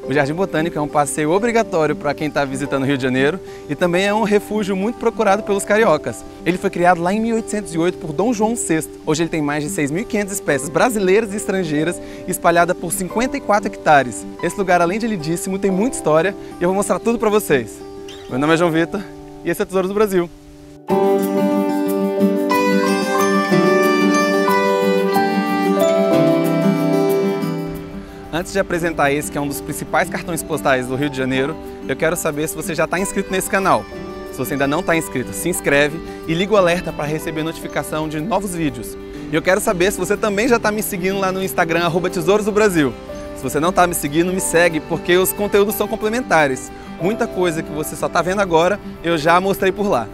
O Jardim Botânico é um passeio obrigatório para quem está visitando o Rio de Janeiro e também é um refúgio muito procurado pelos cariocas. Ele foi criado lá em 1808 por Dom João VI. Hoje ele tem mais de 6.500 espécies brasileiras e estrangeiras espalhadas por 54 hectares. Esse lugar, além de lindíssimo, tem muita história e eu vou mostrar tudo para vocês. Meu nome é João Vitor e esse é Tesouros do Brasil. Antes de apresentar esse, que é um dos principais cartões postais do Rio de Janeiro, eu quero saber se você já está inscrito nesse canal. Se você ainda não está inscrito, se inscreve e liga o alerta para receber notificação de novos vídeos. E eu quero saber se você também já está me seguindo lá no Instagram, @tesourosdobrasil. Se você não está me seguindo, me segue, porque os conteúdos são complementares. Muita coisa que você só está vendo agora, eu já mostrei por lá.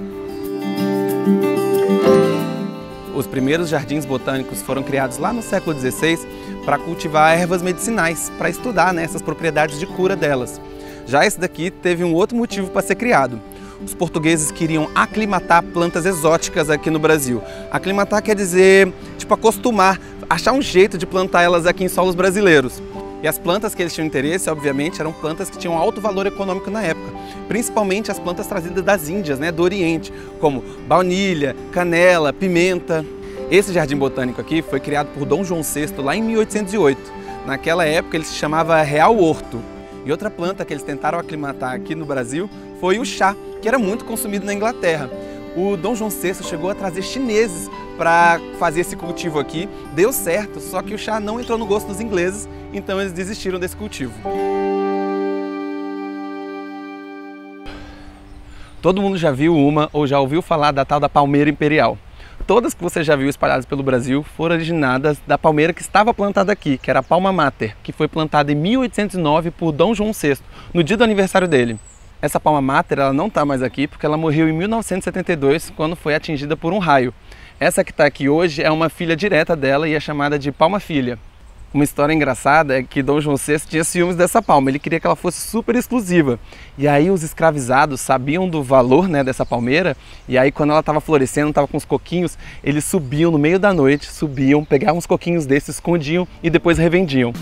Os primeiros jardins botânicos foram criados lá no século XVI para cultivar ervas medicinais, para estudar essas propriedades de cura delas. Já esse daqui teve um outro motivo para ser criado. Os portugueses queriam aclimatar plantas exóticas aqui no Brasil. Aclimatar quer dizer, acostumar, achar um jeito de plantar elas aqui em solos brasileiros. E as plantas que eles tinham interesse, obviamente, eram plantas que tinham alto valor econômico na época. Principalmente as plantas trazidas das Índias, do Oriente, como baunilha, canela, pimenta. Esse jardim botânico aqui foi criado por Dom João VI lá em 1808. Naquela época ele se chamava Real Horto. E outra planta que eles tentaram aclimatar aqui no Brasil foi o chá, que era muito consumido na Inglaterra. O Dom João VI chegou a trazer chineses para fazer esse cultivo aqui. Deu certo, só que o chá não entrou no gosto dos ingleses, então eles desistiram desse cultivo. Todo mundo já viu uma ou já ouviu falar da tal da palmeira imperial. Todas que você já viu espalhadas pelo Brasil foram originadas da palmeira que estava plantada aqui, que era a Palma Mater, que foi plantada em 1809 por Dom João VI, no dia do aniversário dele. Essa Palma Mater ela não está mais aqui porque ela morreu em 1972, quando foi atingida por um raio. Essa que está aqui hoje é uma filha direta dela e é chamada de Palma Filha. Uma história engraçada é que Dom João VI tinha ciúmes dessa palma, ele queria que ela fosse super exclusiva. E aí os escravizados sabiam do valor dessa palmeira, e aí quando ela estava florescendo, estava com os coquinhos, eles subiam no meio da noite, pegavam uns coquinhos desses, escondiam e depois revendiam.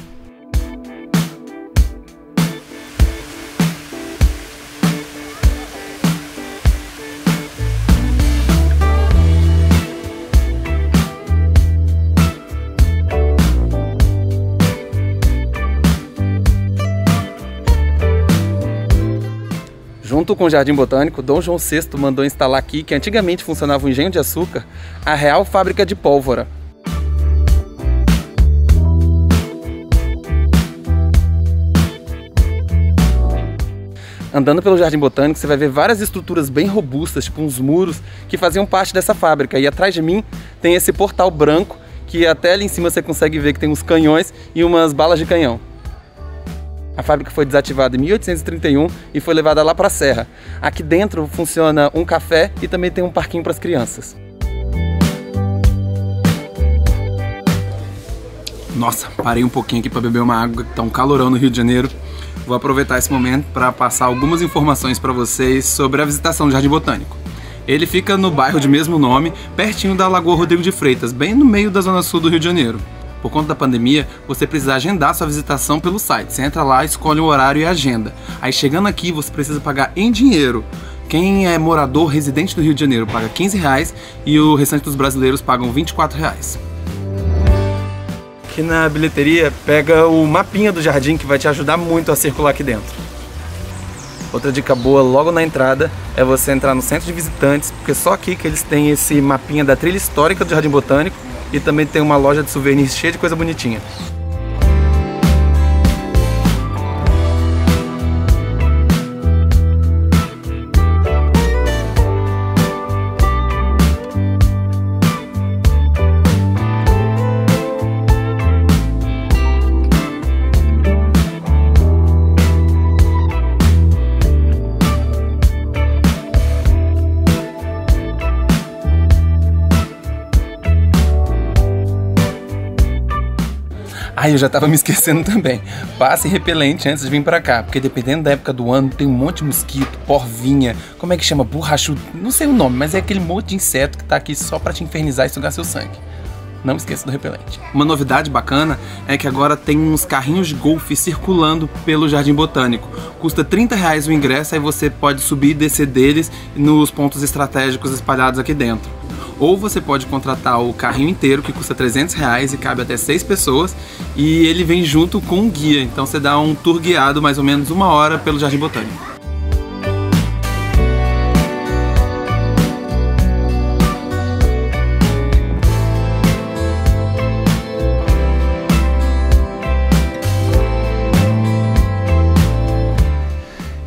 Junto com o Jardim Botânico, Dom João VI mandou instalar aqui, que antigamente funcionava um engenho de açúcar, a Real Fábrica de Pólvora. Andando pelo Jardim Botânico, você vai ver várias estruturas bem robustas, tipo uns muros, que faziam parte dessa fábrica. E atrás de mim tem esse portal branco, que até ali em cima você consegue ver que tem uns canhões e umas balas de canhão. A fábrica foi desativada em 1831 e foi levada lá para a Serra. Aqui dentro funciona um café e também tem um parquinho para as crianças. Nossa, parei um pouquinho aqui para beber uma água, que está um calorão no Rio de Janeiro. Vou aproveitar esse momento para passar algumas informações para vocês sobre a visitação do Jardim Botânico. Ele fica no bairro de mesmo nome, pertinho da Lagoa Rodrigo de Freitas, bem no meio da zona sul do Rio de Janeiro. Por conta da pandemia, você precisa agendar sua visitação pelo site. Você entra lá, escolhe um horário e agenda. Aí chegando aqui, você precisa pagar em dinheiro. Quem é morador residente do Rio de Janeiro paga R$15 e o restante dos brasileiros pagam R$24. Aqui na bilheteria, pega o mapinha do jardim que vai te ajudar muito a circular aqui dentro. Outra dica boa logo na entrada é você entrar no centro de visitantes, porque só aqui que eles têm esse mapinha da trilha histórica do Jardim Botânico. E também tem uma loja de souvenirs cheia de coisa bonitinha. Eu já tava me esquecendo também. Passe repelente antes de vir pra cá, porque dependendo da época do ano tem um monte de mosquito, porvinha, como é que chama? Borrachudo, não sei o nome, mas é aquele monte de inseto que tá aqui só pra te infernizar e sugar seu sangue. não esqueça do repelente. Uma novidade bacana é que agora tem uns carrinhos de golfe circulando pelo Jardim Botânico. Custa R$30 o ingresso, aí você pode subir e descer deles nos pontos estratégicos espalhados aqui dentro. Ou você pode contratar o carrinho inteiro, que custa R$300 e cabe até 6 pessoas, e ele vem junto com um guia, então você dá um tour guiado mais ou menos 1 hora pelo Jardim Botânico.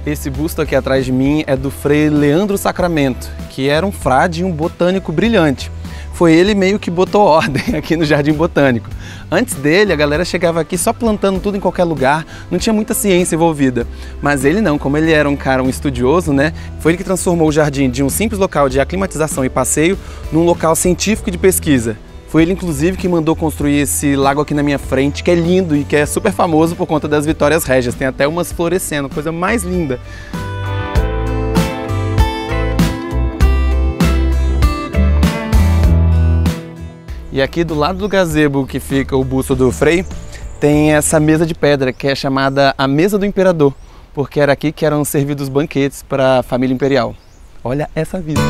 Esse busto aqui atrás de mim é do Frei Leandro Sacramento, que era um frade e um botânico brilhante. Foi ele meio que botou ordem aqui no Jardim Botânico. Antes dele, a galera chegava aqui só plantando tudo em qualquer lugar, não tinha muita ciência envolvida. Mas ele não, como ele era um estudioso, né? Foi ele que transformou o jardim de um simples local de aclimatização e passeio num local científico de pesquisa. Foi ele, inclusive, que mandou construir esse lago aqui na minha frente, que é lindo e que é super famoso por conta das Vitórias Régias. Tem até umas florescendo, coisa mais linda. E aqui do lado do gazebo que fica o busto do Frei, tem essa mesa de pedra que é chamada a Mesa do Imperador, porque era aqui que eram servidos banquetes para a família imperial. Olha essa vista!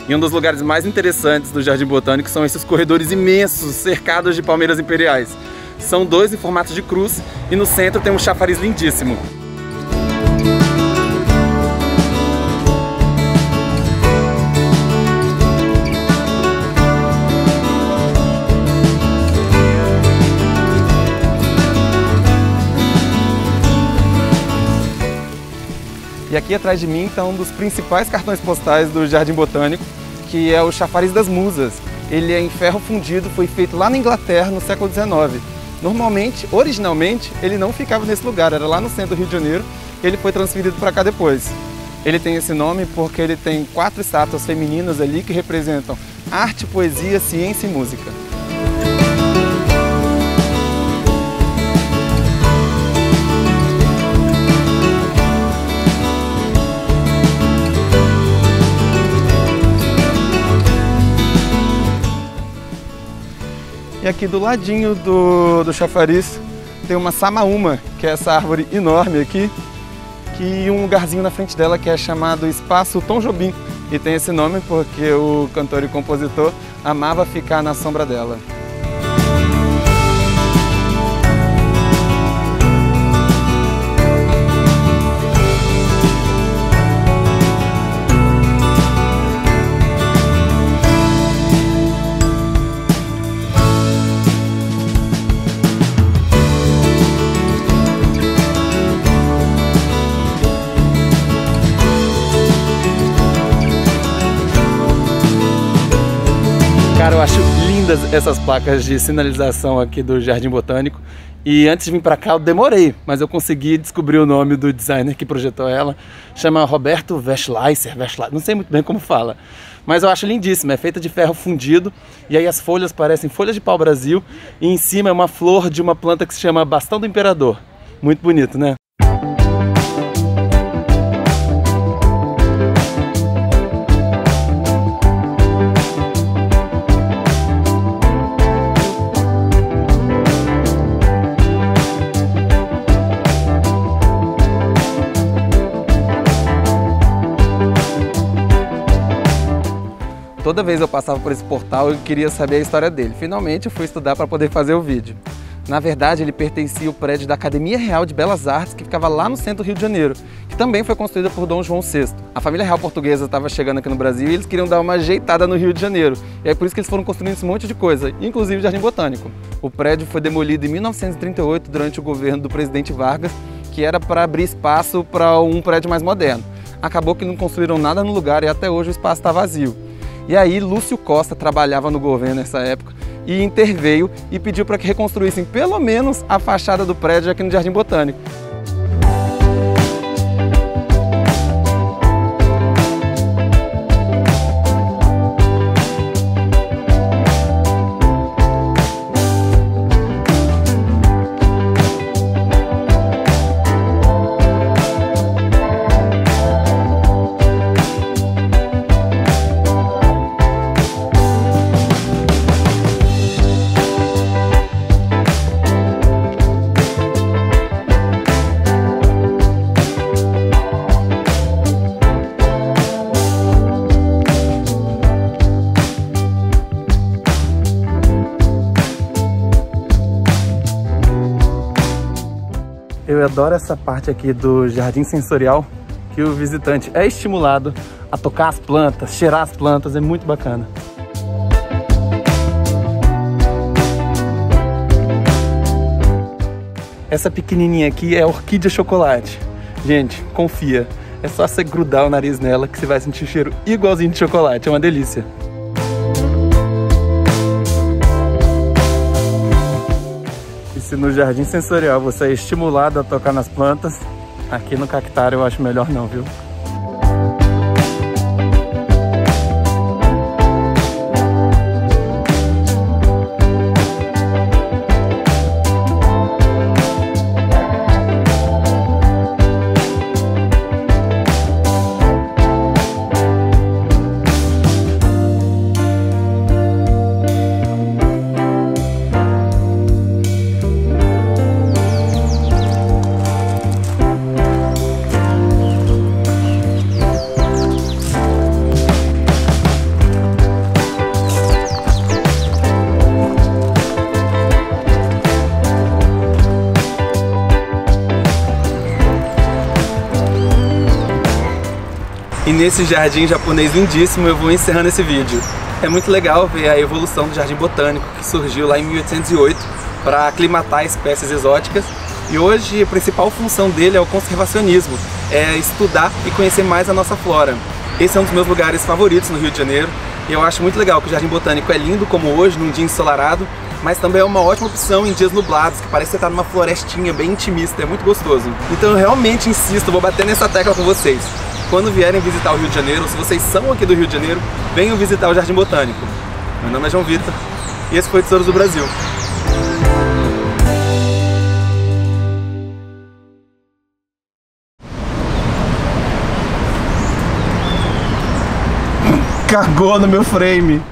E um dos lugares mais interessantes do Jardim Botânico são esses corredores imensos, cercados de palmeiras imperiais. São 2 em formato de cruz e no centro tem um chafariz lindíssimo. E aqui atrás de mim está um dos principais cartões postais do Jardim Botânico, que é o Chafariz das Musas. Ele é em ferro fundido, foi feito lá na Inglaterra no século XIX. Originalmente, ele não ficava nesse lugar, era lá no centro do Rio de Janeiro, e ele foi transferido para cá depois. Ele tem esse nome porque ele tem 4 estátuas femininas ali que representam arte, poesia, ciência e música. E aqui do ladinho do chafariz tem uma samaúma, que é essa árvore enorme aqui, e um lugarzinho na frente dela que é chamado Espaço Tom Jobim. E tem esse nome porque o cantor e compositor amava ficar na sombra dela. Cara, eu acho lindas essas placas de sinalização aqui do Jardim Botânico. E antes de vir para cá eu demorei, mas eu consegui descobrir o nome do designer que projetou ela. Chama Roberto Veschleiser, não sei muito bem como fala. Mas eu acho lindíssima, é feita de ferro fundido. E aí as folhas parecem folhas de pau-brasil. E em cima é uma flor de uma planta que se chama Bastão do Imperador. Muito bonito, né? Toda vez eu passava por esse portal, eu queria saber a história dele. Finalmente eu fui estudar para poder fazer o vídeo. Na verdade, ele pertencia ao prédio da Academia Real de Belas Artes, que ficava lá no centro do Rio de Janeiro, que também foi construída por Dom João VI. A família real portuguesa estava chegando aqui no Brasil e eles queriam dar uma ajeitada no Rio de Janeiro. E é por isso que eles foram construindo esse monte de coisa, inclusive o Jardim Botânico. O prédio foi demolido em 1938 durante o governo do presidente Vargas, que era para abrir espaço para um prédio mais moderno. Acabou que não construíram nada no lugar e até hoje o espaço está vazio. E aí Lúcio Costa trabalhava no governo nessa época e interveio e pediu para que reconstruíssem pelo menos a fachada do prédio aqui no Jardim Botânico. eu adoro essa parte aqui do jardim sensorial, que o visitante é estimulado a tocar as plantas, cheirar as plantas, é muito bacana. Essa pequenininha aqui é a orquídea chocolate. Gente, confia, é só você grudar o nariz nela que você vai sentir o cheiro igualzinho de chocolate, é uma delícia. E se no jardim sensorial você é estimulado a tocar nas plantas, aqui no cactário eu acho melhor não, viu? E nesse jardim japonês lindíssimo eu vou encerrando esse vídeo. É muito legal ver a evolução do jardim botânico, que surgiu lá em 1808 para aclimatar espécies exóticas. E hoje a principal função dele é o conservacionismo, é estudar e conhecer mais a nossa flora. Esse é um dos meus lugares favoritos no Rio de Janeiro. E eu acho muito legal que o jardim botânico é lindo como hoje, num dia ensolarado, mas também é uma ótima opção em dias nublados, que parece que você está numa florestinha bem intimista, é muito gostoso. Então eu realmente insisto, vou bater nessa tecla com vocês. Quando vierem visitar o Rio de Janeiro, ou se vocês são aqui do Rio de Janeiro, venham visitar o Jardim Botânico. Meu nome é João Vitor e esse foi Tesouros do Brasil. Cagou no meu frame!